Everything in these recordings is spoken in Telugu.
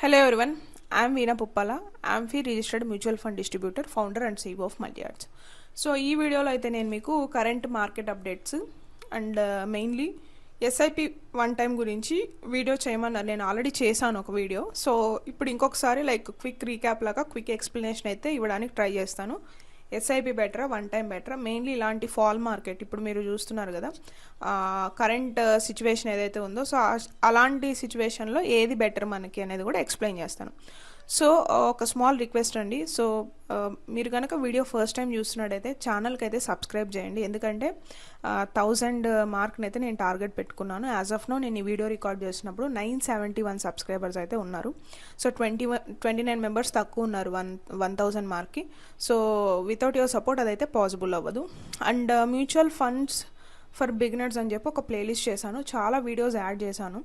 Hello everyone, I am Veena Puppala. I am fee registered mutual fund distributor, founder and CEO of Multi-Arts. So ఈ వీడియోలో అయితే నేను మీకు current market updates and mainly SIP one time గురించి వీడియో చేయమన్నారు. నేను ఆల్రెడీ చేశాను ఒక వీడియో. సో ఇప్పుడు ఇంకొకసారి లైక్ క్విక్ రీక్యాప్ లాగా క్విక్ ఎక్స్ప్లెనేషన్ అయితే ఇవ్వడానికి ట్రై చేస్తాను. ఎస్ఐపి బెటరా, వన్ టైం బెటరా, మెయిన్లీ ఇలాంటి ఫాల్ మార్కెట్ ఇప్పుడు మీరు చూస్తున్నారు కదా, కరెంట్ సిచ్యువేషన్ ఏదైతే ఉందో, సో అలాంటి సిచ్యువేషన్లో ఏది బెటర్ మనకి అనేది కూడా ఎక్స్ప్లెయిన్ చేస్తాను. సో ఒక స్మాల్ రిక్వెస్ట్ అండి. సో మీరు కనుక వీడియో ఫస్ట్ టైం చూస్తున్నట్టయితే ఛానల్కి అయితే సబ్స్క్రైబ్ చేయండి. ఎందుకంటే 1000 మార్క్ని అయితే నేను టార్గెట్ పెట్టుకున్నాను. యాజ్ ఆఫ్ నో నేను ఈ వీడియో రికార్డ్ చేసినప్పుడు 971 సబ్స్క్రైబర్స్ అయితే ఉన్నారు. సో 29 మెంబర్స్ తక్కువ ఉన్నారు 1000 మార్క్కి. సో వితౌట్ యువర్ సపోర్ట్ అదైతే పాసిబుల్ అవ్వదు. And mutual funds for beginners అని చెప్పి ఒక ప్లేలిస్ట్ చేశాను, చాలా వీడియోస్ యాడ్ చేశాను.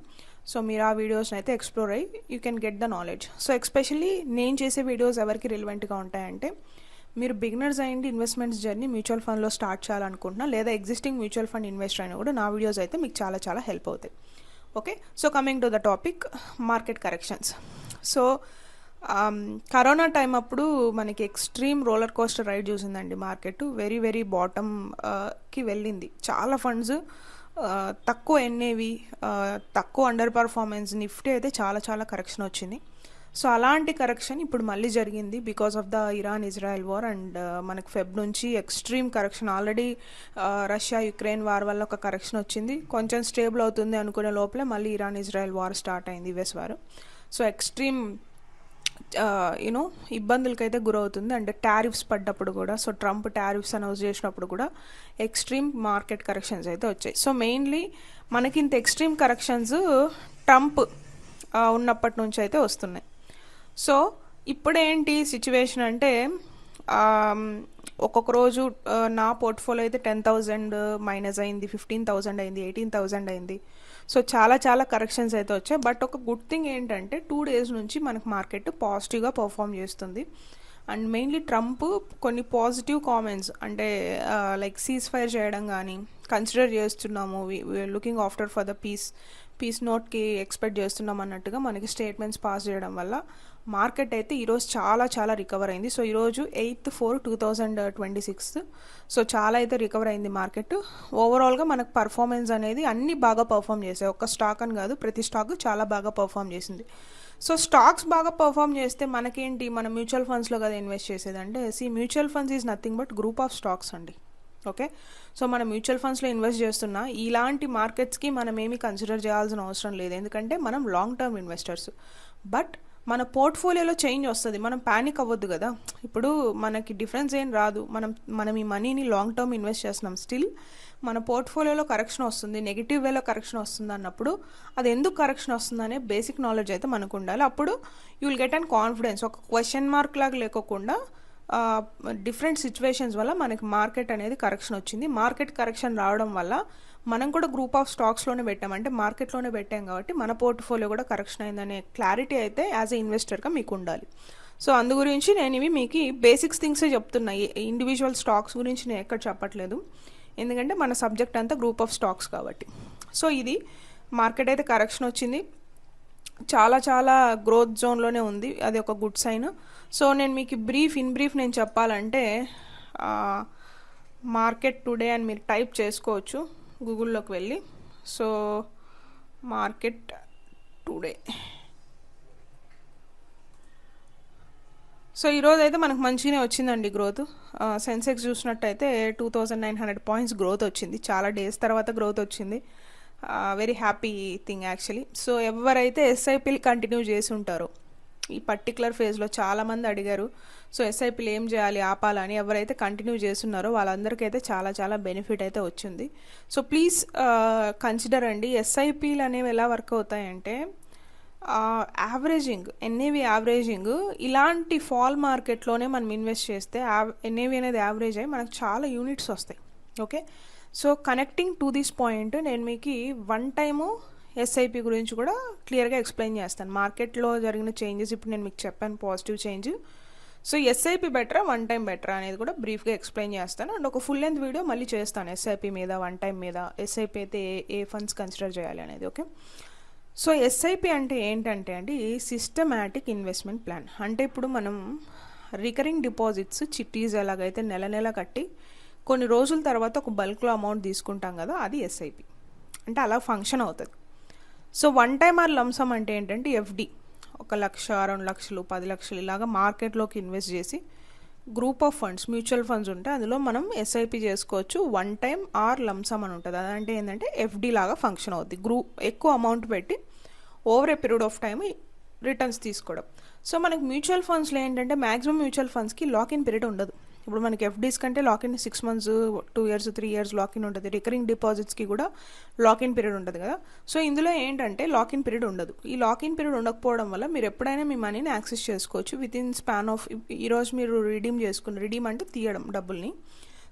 సో మీరు ఆ వీడియోస్ని అయితే ఎక్స్ప్లోర్ అయ్యి you can get the knowledge. So especially నేను చేసే వీడియోస్ ఎవరికి రిలవెంట్గా ఉంటాయంటే, మీరు బిగినర్స్ అయ్యింది ఇన్వెస్ట్మెంట్స్ జర్నీ మ్యూచువల్ ఫండ్లో స్టార్ట్ చేయాలనుకుంటున్నా, లేదా ఎగ్జిస్టింగ్ మ్యూచువల్ ఫండ్ ఇన్వెస్టర్ అయినా కూడా నా వీడియోస్ అయితే మీకు చాలా చాలా హెల్ప్ అవుతాయి. Okay, so coming to the topic, market corrections. So corona time అప్పుడు మనకి ఎక్స్ట్రీమ్ రోలర్ కోస్టర్ రైడ్ చూసిందండి మార్కెట్. వెరీ వెరీ బాటమ్కి వెళ్ళింది. చాలా ఫండ్స్ తక్కువ ఎన్ఏవి, తక్కువ అండర్ పర్ఫార్మెన్స్, నిఫ్టీ అయితే చాలా చాలా కరెక్షన్ వచ్చింది. సో అలాంటి కరెక్షన్ ఇప్పుడు మళ్ళీ జరిగింది because of the Iran Israel war. And మనకు ఫెబ్ నుంచి extreme correction, already Russia Ukraine war వల్ల ఒక కరెక్షన్ వచ్చింది, కొంచెం స్టేబుల్ అవుతుంది అనుకునే లోపలే మళ్ళీ ఇరాన్ ఇజ్రాయెల్ వార్ స్టార్ట్ అయింది, US war. So extreme you know ఇబ్బందులకైతే గురవుతుంది. అండ్ టారిఫ్స్ పడ్డప్పుడు కూడా, సో ట్రంప్ టారిఫ్స్ అనౌన్స్ చేసినప్పుడు కూడా ఎక్స్ట్రీమ్ మార్కెట్ కరెక్షన్స్ అయితే వచ్చాయి. సో మెయిన్లీ మనకి ఇంత ఎక్స్ట్రీమ్ కరెక్షన్స్ ట్రంప్ ఉన్నప్పటి నుంచి అయితే వస్తున్నాయి. సో ఇప్పుడేంటి సిచ్యువేషన్ అంటే, ఒక్కొక్క రోజు నా పోర్ట్ఫోలియో అయితే 10,000 మైనస్ అయింది, 15,000 అయింది, 18,000 అయింది. సో చాలా చాలా కరెక్షన్స్ అయితే వచ్చాయి. బట్ ఒక గుడ్ థింగ్ ఏంటంటే 2 days నుంచి మనకు మార్కెట్ పాజిటివ్గా పర్ఫామ్ చేస్తుంది. అండ్ మెయిన్లీ ట్రంప్ కొన్ని పాజిటివ్ కామెంట్స్, అంటే లైక్ సీజ్ ఫైర్ చేయడం కానీ, కన్సిడర్ చేస్తున్నాము, looking after for the peace నోట్కి ఎక్స్పెక్ట్ చేస్తున్నాం అన్నట్టుగా మనకి స్టేట్మెంట్స్ పాస్ చేయడం వల్ల మార్కెట్ అయితే ఈరోజు చాలా చాలా రికవర్ అయింది. సో ఈరోజు 8/4/2026. సో చాలా అయితే రికవర్ అయింది మార్కెట్. ఓవరాల్గా మనకు పర్ఫార్మెన్స్ అనేది అన్నీ బాగా పర్ఫామ్ చేసాయి, ఒక్క స్టాక్ అని కాదు, ప్రతి స్టాక్ చాలా బాగా పర్ఫామ్ చేసింది. సో స్టాక్స్ బాగా పర్ఫామ్ చేస్తే మనకేంటి, మన మ్యూచువల్ ఫండ్స్లో కదా ఇన్వెస్ట్ చేసేదంటే, mutual funds is nothing but group of stocks అండి. ఓకే, సో మన మ్యూచువల్ ఫండ్స్లో ఇన్వెస్ట్ చేస్తున్నా ఇలాంటి మార్కెట్స్కి మనం ఏమీ కన్సిడర్ చేయాల్సిన అవసరం లేదు, ఎందుకంటే మనం లాంగ్ టర్మ్ ఇన్వెస్టర్స్. బట్ మన పోర్ట్ఫోలియోలో చేంజ్ వస్తుంది, మనం ప్యానిక్ అవ్వద్దు కదా. ఇప్పుడు మనకి డిఫరెన్స్ ఏం రాదు, మనం ఈ మనీని లాంగ్ టర్మ్ ఇన్వెస్ట్ చేస్తున్నాం, స్టిల్ మన పోర్ట్ఫోలియోలో కరెక్షన్ వస్తుంది, నెగిటివ్ వేలో కరెక్షన్ వస్తుంది అన్నప్పుడు అది ఎందుకు కరెక్షన్ వస్తుందనే బేసిక్ నాలెడ్జ్ అయితే మనకు ఉండాలి. అప్పుడు you will get and confidence. ఒక క్వశ్చన్ మార్క్ లాగా లేకోకుండా డిఫరెంట్ సిచ్యువేషన్స్ వల్ల మనకి మార్కెట్ అనేది కరెక్షన్ వచ్చింది. మార్కెట్ కరెక్షన్ రావడం వల్ల మనం కూడా గ్రూప్ ఆఫ్ స్టాక్స్లోనే పెట్టాం, అంటే మార్కెట్లోనే పెట్టాం కాబట్టి మన పోర్ట్ఫోలియో కూడా కరెక్షన్ అయిందనే క్లారిటీ అయితే యాజ్ ఎ ఇన్వెస్టర్గా మీకు ఉండాలి. సో అందు గురించి నేను ఇవి మీకు బేసిక్స్ థింగ్సే చెప్తున్నాయి, ఇండివిజువల్ స్టాక్స్ గురించి నేను ఎక్కడ చెప్పట్లేదు, ఎందుకంటే మన సబ్జెక్ట్ అంతా గ్రూప్ ఆఫ్ స్టాక్స్ కాబట్టి. సో ఇది మార్కెట్ అయితే కరెక్షన్ వచ్చింది, చాలా చాలా గ్రోత్ జోన్లోనే ఉంది, అది ఒక గుడ్ సైన్. సో నేను మీకు ఇన్ బ్రీఫ్ నేను చెప్పాలంటే, మార్కెట్ టుడే అని మీరు టైప్ చేసుకోవచ్చు గూగుల్లోకి వెళ్ళి. సో మార్కెట్ టుడే, సో ఈరోజు అయితే మనకు మంచిగానే వచ్చిందండి గ్రోత్. సెన్సెక్స్ చూసినట్టయితే 2,900 పాయింట్స్ గ్రోత్ వచ్చింది, చాలా డేస్ తర్వాత గ్రోత్ వచ్చింది. Very happy thing actually. So ఎవరైతే ఎస్ఐపీలు కంటిన్యూ చేసి ఉంటారో ఈ పర్టికులర్ ఫేజ్లో, చాలామంది అడిగారు సో ఎస్ఐపీలు ఏం చేయాలి ఆపాలని, ఎవరైతే కంటిన్యూ చేస్తున్నారో వాళ్ళందరికీ అయితే చాలా చాలా బెనిఫిట్ అయితే వచ్చింది. సో ప్లీజ్ కన్సిడర్ అండి. ఎస్ఐపీలు అనేవి ఎలా వర్క్ అవుతాయంటే, యావరేజింగ్, ఎన్ఏవి యావరేజింగ్, ఇలాంటి ఫాల్ మార్కెట్లోనే మనం ఇన్వెస్ట్ చేస్తే ఎన్ఏవి అనేది యావరేజ్ అయ్యి మనకు చాలా యూనిట్స్ వస్తాయి. Okay, so connecting to this point నేను మీకు వన్ టైము ఎస్ఐపి గురించి కూడా క్లియర్గా ఎక్స్ప్లెయిన్ చేస్తాను. మార్కెట్లో జరిగిన చేంజెస్ ఇప్పుడు నేను మీకు చెప్పాను, పాజిటివ్ చేంజ్. సో ఎస్ఐపి బెటరా, వన్ టైం బెటరా అనేది కూడా బ్రీఫ్గా ఎక్స్ప్లెయిన్ చేస్తాను. అండ్ ఒక ఫుల్ లెంత్ వీడియో మళ్ళీ చేస్తాను ఎస్ఐపి మీద, వన్ టైం మీద, ఎస్ఐపి అయితే ఏ ఫండ్స్ కన్సిడర్ చేయాలి అనేది. ఓకే, సో ఎస్ఐపి అంటే ఏంటంటే అండి సిస్టమాటిక్ ఇన్వెస్ట్మెంట్ ప్లాన్. అంటే ఇప్పుడు మనం రికరింగ్ డిపాజిట్స్ చిట్టీస్ ఎలాగైతే నెల నెల కట్టి కొన్ని రోజుల తర్వాత ఒక బల్క్లో అమౌంట్ తీసుకుంటాం కదా, అది ఎస్ఐపి అంటే అలా ఫంక్షన్ అవుతుంది. So one time or lump sum అంటే ఏంటంటే ఎఫ్డి 1,00,000 2 లక్షలు 10 లక్షలు ఇలాగా మార్కెట్లోకి ఇన్వెస్ట్ చేసి group of funds mutual funds ఉంటే అందులో మనం ఎస్ఐపి చేసుకోవచ్చు. వన్ టైమ్ ఆర్ లంసమ్ అని ఉంటుంది. అదంటే ఏంటంటే ఎఫ్డి లాగా ఫంక్షన్ అవుద్ది. ఎక్కువ అమౌంట్ పెట్టి over a period of time returns తీసుకోవడం. సో మనకి మ్యూచువల్ ఫండ్స్లో ఏంటంటే మ్యాక్సిమం మ్యూచువల్ ఫండ్స్కి లాకిన్ పీరియడ్ ఉండదు. ఇప్పుడు మనకి ఎఫ్డీస్ కంటే lock-in 6 months 2 years 3 years lock-in ఉంటుంది. రికరింగ్ డిపాజిట్స్కి కూడా లాకిన్ పీరియడ్ ఉంటుంది కదా. సో ఇందులో ఏంటంటే లాకిన్ పీరియడ్ ఉండదు. ఈ లాకిన్ పీరియడ్ ఉండకపోవడం వల్ల మీరు ఎప్పుడైనా మీ మనీని యాక్సెస్ చేసుకోవచ్చు విత్ ఇన్ స్పాన్ ఆఫ్. ఈరోజు మీరు రిడీమ్ అంటే తీయడం డబ్బుల్ని.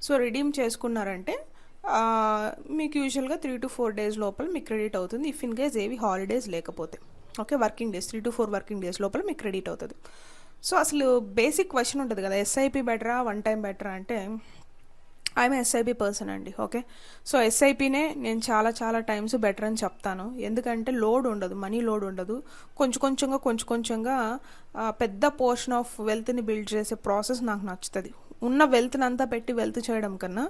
సో రిడీమ్ చేసుకున్నారంటే మీకు యూజువల్గా 3 to 4 days లోపల మీకు క్రెడిట్ అవుతుంది. ఇఫ్ ఇన్ కేస్ ఏవి హాలిడేస్ లేకపోతే okay, working days 3 to 4 working days లోపల మీకు క్రెడిట్ అవుతుంది. సో అసలు బేసిక్ క్వశ్చన్ ఉంటుంది కదా, ఎస్ఐపి బెటరా వన్ టైం బెటరా అంటే ఐఎమ్ ఎస్ఐపి పర్సన్ అండి. ఓకే, సో ఎస్ఐపినే నేను చాలా టైమ్స్ బెటర్ అని చెప్తాను. ఎందుకంటే లోడ్ ఉండదు, మనీ లోడ్ ఉండదు. కొంచెం కొంచెంగా పెద్ద పోర్షన్ ఆఫ్ వెల్త్ని బిల్డ్ చేసే ప్రాసెస్ నాకు నచ్చుతుంది. ఉన్న వెల్త్ని అంతా పెట్టి వెల్త్ చేయడం కన్నా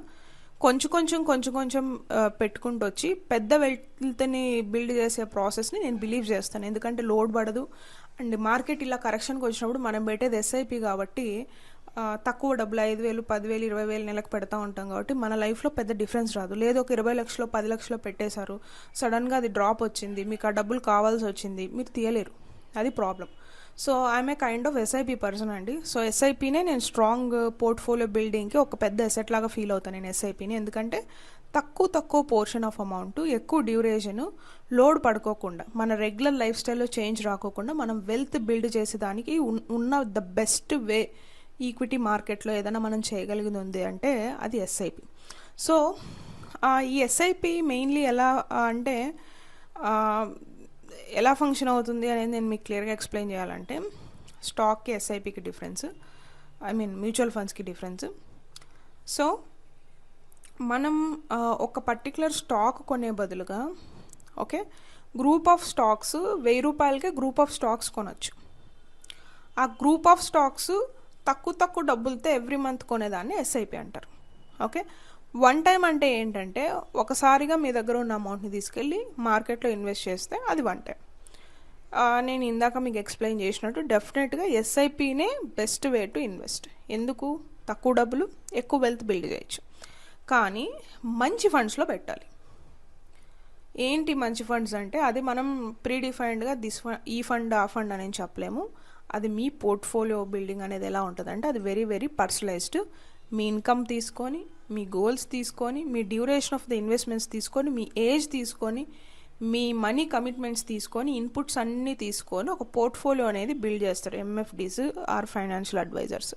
కొంచెం పెట్టుకుంటూ వచ్చి పెద్ద వెల్త్ని బిల్డ్ చేసే ప్రాసెస్ని నేను బిలీవ్ చేస్తాను. ఎందుకంటే లోడ్ పడదు అండ్ మార్కెట్ ఇలా కరెక్షన్కి వచ్చినప్పుడు మనం పెట్టేది ఎస్ఐపి కాబట్టి తక్కువ డబ్బులు 5,000 10,000 20,000 నెలకు పెడతా ఉంటాం కాబట్టి మన లైఫ్లో పెద్ద డిఫరెన్స్ రాదు. లేదు ఒక 20 లక్షలు 10 లక్షలు పెట్టేశారు, సడన్గా అది డ్రాప్ వచ్చింది, మీకు ఆ డబ్బులు కావాల్సి వచ్చింది, మీరు తీయలేరు, అది problem. So I'm a kind of SIP person అండి. సో ఎస్ఐపినే నేను స్ట్రాంగ్ పోర్ట్ఫోలియో బిల్డింగ్కి ఒక పెద్ద ఎసెట్ లాగా ఫీల్ అవుతాను నేను ఎస్ఐపిని. ఎందుకంటే తక్కువ పోర్షన్ ఆఫ్ అమౌంట్, ఎక్కువ డ్యూరేషన్, లోడ్ పడుకోకుండా, మన రెగ్యులర్ లైఫ్ స్టైల్లో చేంజ్ రాకోకుండా మనం వెల్త్ బిల్డ్ చేసేదానికి ఉన్న ద బెస్ట్ వే ఈక్విటీ మార్కెట్లో ఏదైనా మనం చేయగలిగింది ఉంది అంటే అది ఎస్ఐపి. సో ఈ ఎస్ఐపి మెయిన్లీ అంటే ఎలా ఫంక్షన్ అవుతుంది అనేది నేను మీకు క్లియర్గా ఎక్స్ప్లెయిన్ చేయాలంటే స్టాక్కి ఎస్ఐపికి డిఫరెన్స్, మ్యూచువల్ ఫండ్స్కి డిఫరెన్స్. సో మనం ఒక పర్టికులర్ స్టాక్ కొనే బదులుగా ఓకే గ్రూప్ ఆఫ్ స్టాక్స్ 1,000 రూపాయలకే గ్రూప్ ఆఫ్ స్టాక్స్ కొనవచ్చు. ఆ గ్రూప్ ఆఫ్ స్టాక్స్ తక్కువ డబ్బులతో ఎవ్రీ మంత్ కొనేదాన్ని ఎస్ఐపి అంటారు. ఓకే, వన్ టైం అంటే ఏంటంటే ఒకసారిగా మీ దగ్గర ఉన్న అమౌంట్ని తీసుకెళ్ళి మార్కెట్లో ఇన్వెస్ట్ చేస్తే అది వన్ టైం. నేను ఇందాక మీకు ఎక్స్ప్లెయిన్ చేసినట్టు డెఫినెట్గా ఎస్ఐపినే బెస్ట్ వే టు ఇన్వెస్ట్. ఎందుకు? తక్కువ డబ్బులు ఎక్కువ వెల్త్ బిల్డ్ చేయొచ్చు. కానీ మంచి ఫండ్స్లో పెట్టాలి. ఏంటి మంచి ఫండ్స్ అంటే అది మనం ప్రీడిఫైన్డ్గా ఈ ఫండ్ ఆ ఫండ్ అని చెప్పలేము. అది మీ పోర్ట్ఫోలియో బిల్డింగ్ అనేది ఎలా ఉంటుందంటే అది వెరీ పర్సనలైజ్డ్. మీ ఇన్కమ్ తీసుకొని, మీ గోల్స్ తీసుకొని, మీ డ్యూరేషన్ ఆఫ్ ద ఇన్వెస్ట్మెంట్స్ తీసుకొని, మీ ఏజ్ తీసుకొని, మీ మనీ కమిట్మెంట్స్ తీసుకొని, ఇన్పుట్స్ అన్నీ తీసుకొని ఒక పోర్ట్ఫోలియో అనేది బిల్డ్ చేస్తారు ఎంఎఫ్డీస్ ఆర్ ఫైనాన్షియల్ అడ్వైజర్స్.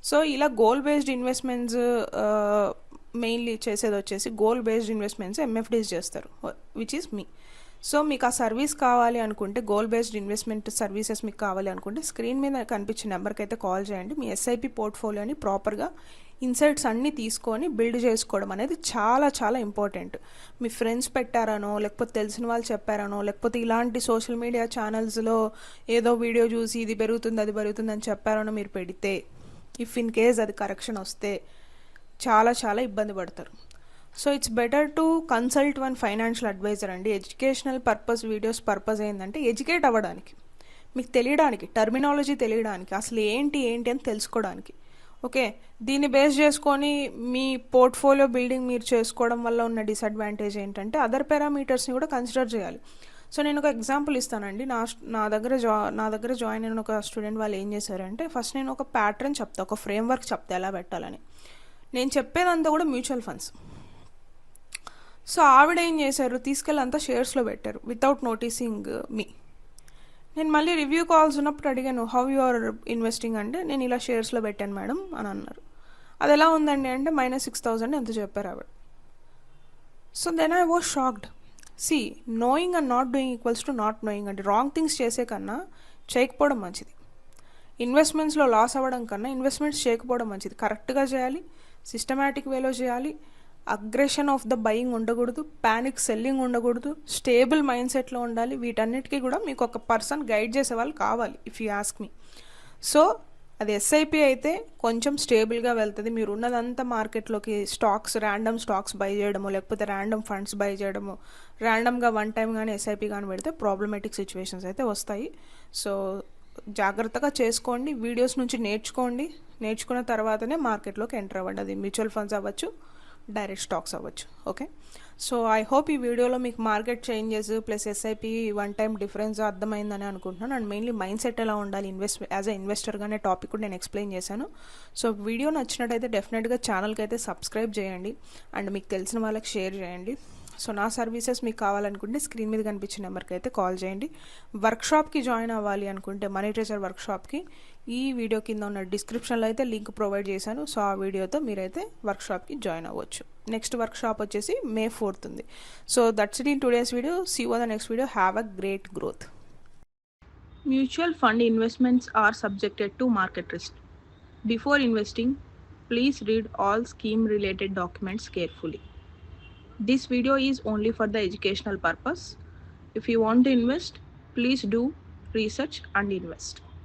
సో ఇలా గోల్ బేస్డ్ ఇన్వెస్ట్మెంట్స్ మెయిన్లీ చేసేది వచ్చేసి గోల్ బేస్డ్ ఇన్వెస్ట్మెంట్స్ ఎంఎఫ్డీస్ చేస్తారు, విచ్ ఈస్ మీ. సో మీకు ఆ సర్వీస్ కావాలి అనుకుంటే, గోల్ బేస్డ్ ఇన్వెస్ట్మెంట్ సర్వీసెస్ మీకు కావాలి అనుకుంటే స్క్రీన్ మీద కనిపించే నెంబర్కి అయితే కాల్ చేయండి. మీ ఎస్ఐపి పోర్ట్ఫోలియోని ప్రాపర్గా ఇన్సైట్స్ అన్నీ తీసుకొని బిల్డ్ చేసుకోవడం అనేది చాలా ఇంపార్టెంట్. మీ ఫ్రెండ్స్ పెట్టారనో, లేకపోతే తెలిసిన వాళ్ళు చెప్పారనో, లేకపోతే ఇలాంటి సోషల్ మీడియా ఛానల్స్లో ఏదో వీడియో చూసి ఇది పెరుగుతుంది అది పెరుగుతుంది అని చెప్పారనో మీరు పెడితే, ఇఫ్ ఇన్ కేస్ అది కరెక్షన్ వస్తే చాలా ఇబ్బంది పడతారు. So it's better to consult one financial advisor అండి. ఎడ్యుకేషనల్ పర్పస్ వీడియోస్ పర్పస్ ఏంటంటే ఎడ్యుకేట్ అవ్వడానికి, మీకు తెలియడానికి, టర్మినాలజీ తెలియడానికి, అసలు ఏంటి అని తెలుసుకోవడానికి. ఓకే, దీన్ని బేస్ చేసుకొని మీ పోర్ట్ఫోలియో బిల్డింగ్ మీరు చేసుకోవడం వల్ల ఉన్న డిసడ్వాంటేజ్ ఏంటంటే అదర్ పారామీటర్స్ని కూడా కన్సిడర్ చేయాలి. సో నేను ఒక ఎగ్జాంపుల్ ఇస్తానండి. నా దగ్గర జాయిన్ అయిన ఒక స్టూడెంట్ వాళ్ళు ఏం చేశారంటే, ఫస్ట్ నేను ఒక ప్యాటర్న్ చెప్తా, ఒక ఫ్రేమ్వర్క్ చెప్తా ఎలా పెట్టాలని. నేను చెప్పేదంతా కూడా మ్యూచువల్ ఫండ్స్. సో ఆవిడ ఏం చేశారు, తీసుకెళ్ళంతా షేర్స్లో పెట్టారు వితౌట్ నోటీసింగ్ మీ. నేను మళ్ళీ రివ్యూ కాల్స్ ఉన్నప్పుడు అడిగాను, హౌ యు ఆర్ ఇన్వెస్టింగ్ అంటే, నేను ఇలా షేర్స్లో పెట్టాను మేడం అని అన్నారు. అది ఎలా ఉందండి అంటే -6,000 ఎంత చెప్పారు ఆవిడ. So then I was shocked. See, knowing and not doing equals to not knowing అంటే రాంగ్ థింగ్స్ చేసే కన్నా చేయకపోవడం మంచిది. ఇన్వెస్ట్మెంట్స్లో లాస్ అవ్వడం కన్నా ఇన్వెస్ట్మెంట్స్ చేయకపోవడం మంచిది. కరెక్ట్గా చేయాలి, సిస్టమాటిక్ వేలో చేయాలి, అగ్రెషన్ ఆఫ్ ద బయింగ్ ఉండకూడదు, ప్యానిక్ సెల్లింగ్ ఉండకూడదు, స్టేబుల్ మైండ్ సెట్లో ఉండాలి. వీటన్నిటికీ కూడా మీకు ఒక పర్సన్ గైడ్ చేసే వాళ్ళు కావాలి if you ask me. So అది ఎస్ఐపి అయితే కొంచెం స్టేబుల్గా వెళ్తుంది. మీరు ఉన్నదంతా మార్కెట్లోకి స్టాక్స్, ర్యాండమ్ స్టాక్స్ బై చేయడము, లేకపోతే ర్యాండమ్ ఫండ్స్ బై చేయడము, ర్యాండమ్గా వన్ టైం కానీ ఎస్ఐపి కానీ పెడితే ప్రాబ్లమేటిక్ సిచ్యువేషన్స్ అయితే వస్తాయి. సో జాగ్రత్తగా చేసుకోండి, వీడియోస్ నుంచి నేర్చుకోండి. నేర్చుకున్న తర్వాతనే మార్కెట్లోకి ఎంటర్ అవ్వండి. అది మ్యూచువల్ ఫండ్స్ అవ్వచ్చు, డైరెక్ట్ స్టాక్స్ అవ్వచ్చు. ఓకే, సో ఐ హోప్ ఈ వీడియోలో మీకు market changes plus SIP one time difference అర్థమైందని అనుకుంటున్నాను. అండ్ మెయిన్లీ మైండ్ సెట్ ఎలా ఉండాలి యాజ్ ఎ ఇన్వెస్టర్గానే టాపిక్ కూడా నేను ఎక్స్ప్లెయిన్ చేశాను. సో వీడియో నచ్చినట్టయితే డెఫినెట్గా ఛానల్కి అయితే సబ్స్క్రైబ్ చేయండి అండ్ మీకు తెలిసిన వాళ్ళకి షేర్ చేయండి. సో నా సర్వీసెస్ మీకు కావాలనుకుంటే స్క్రీన్ మీద కనిపించిన నెంబర్కి అయితే కాల్ చేయండి. వర్క్షాప్కి జాయిన్ అవ్వాలి అనుకుంటే మనీ ట్రేసర్ వర్క్షాప్కి ఈ వీడియో కింద ఉన్న డిస్క్రిప్షన్లో అయితే లింక్ ప్రొవైడ్ చేశాను. సో ఆ వీడియోతో మీరైతే వర్క్షాప్కి జాయిన్ అవ్వచ్చు. నెక్స్ట్ వర్క్షాప్ వచ్చేసి May 4th ఉంది. So that's it in today's video. See you on the next video. Have a great growth. Mutual fund investments are subjected to market risk. Before investing, please read all scheme related documents carefully. This video is only for the educational purpose. If you want to invest, please do research and invest.